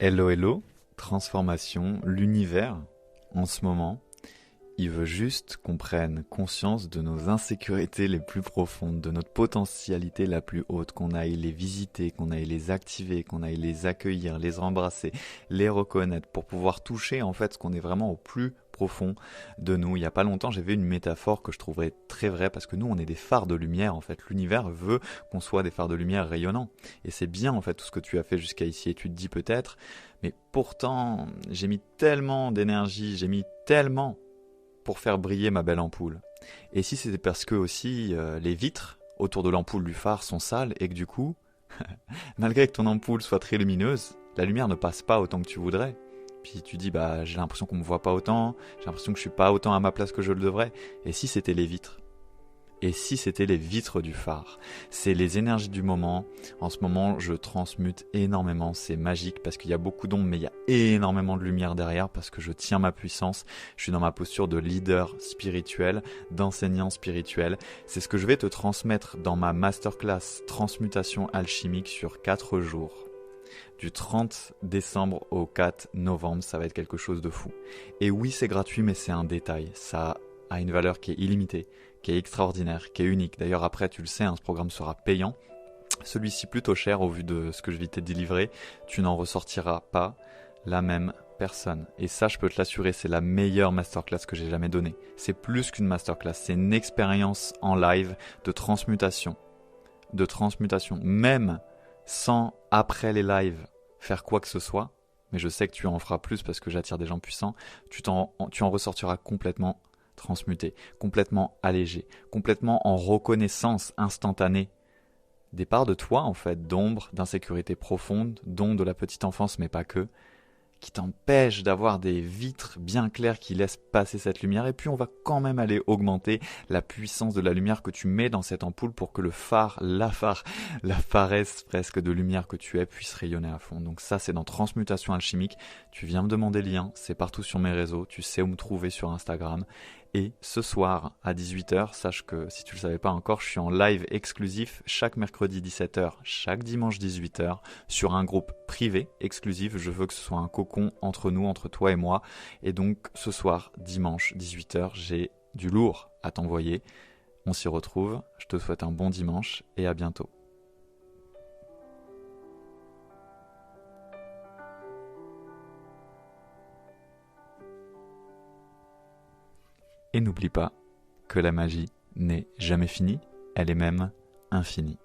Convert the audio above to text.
Hello, hello, transformation, l'univers, en ce moment, il veut juste qu'on prenne conscience de nos insécurités les plus profondes, de notre potentialité la plus haute, qu'on aille les visiter, qu'on aille les activer, qu'on aille les accueillir, les embrasser, les reconnaître, pour pouvoir toucher en fait ce qu'on est vraiment au plus profond de nous. Il y a pas longtemps, j'avais une métaphore que je trouverais très vraie, parce que nous, on est des phares de lumière en fait. L'univers veut qu'on soit des phares de lumière rayonnants. Et c'est bien en fait tout ce que tu as fait jusqu'à ici. Et tu te dis peut-être, mais pourtant, j'ai mis tellement d'énergie, j'ai mis tellement pour faire briller ma belle ampoule. Et si c'était parce que aussi les vitres autour de l'ampoule du phare sont sales et que du coup, malgré que ton ampoule soit très lumineuse, la lumière ne passe pas autant que tu voudrais. Puis tu dis, bah j'ai l'impression qu'on me voit pas autant, j'ai l'impression que je suis pas autant à ma place que je le devrais. Et si c'était les vitres? Et si c'était les vitres du phare? C'est les énergies du moment. En ce moment, je transmute énormément. C'est magique parce qu'il y a beaucoup d'ombre, mais il y a énormément de lumière derrière parce que je tiens ma puissance. Je suis dans ma posture de leader spirituel, d'enseignant spirituel. C'est ce que je vais te transmettre dans ma masterclass Transmutation alchimique sur 4 jours. Du 30 décembre au 4 novembre, ça va être quelque chose de fou. Et oui, c'est gratuit, mais c'est un détail. Ça a une valeur qui est illimitée, qui est extraordinaire, qui est unique. D'ailleurs, après, tu le sais, ce programme sera payant. Celui-ci plutôt cher au vu de ce que je vais te délivrer. Tu n'en ressortiras pas la même personne. Et ça, je peux te l'assurer, c'est la meilleure masterclass que j'ai jamais donnée. C'est plus qu'une masterclass, c'est une expérience en live de transmutation. De transmutation. Même sans, après les lives, faire quoi que ce soit, mais je sais que tu en feras plus parce que j'attire des gens puissants, tu en ressortiras complètement transmuté, complètement allégé, complètement en reconnaissance instantanée des parts de toi en fait, d'ombre, d'insécurité profonde, dont de la petite enfance mais pas que, qui t'empêche d'avoir des vitres bien claires qui laissent passer cette lumière. Et puis on va quand même aller augmenter la puissance de la lumière que tu mets dans cette ampoule pour que le phare, la pharesse presque de lumière que tu es puisse rayonner à fond. Donc ça, c'est dans Transmutation alchimique. Tu viens me demander le lien, c'est partout sur mes réseaux, tu sais où me trouver sur Instagram. Et ce soir à 18h, sache que si tu ne le savais pas encore, je suis en live exclusif chaque mercredi 17h, chaque dimanche 18h, sur un groupe privé exclusif. Je veux que ce soit un cocon entre nous, entre toi et moi. Et donc ce soir, dimanche 18h, j'ai du lourd à t'envoyer. On s'y retrouve. Je te souhaite un bon dimanche et à bientôt. Et n'oublie pas que la magie n'est jamais finie, elle est même infinie.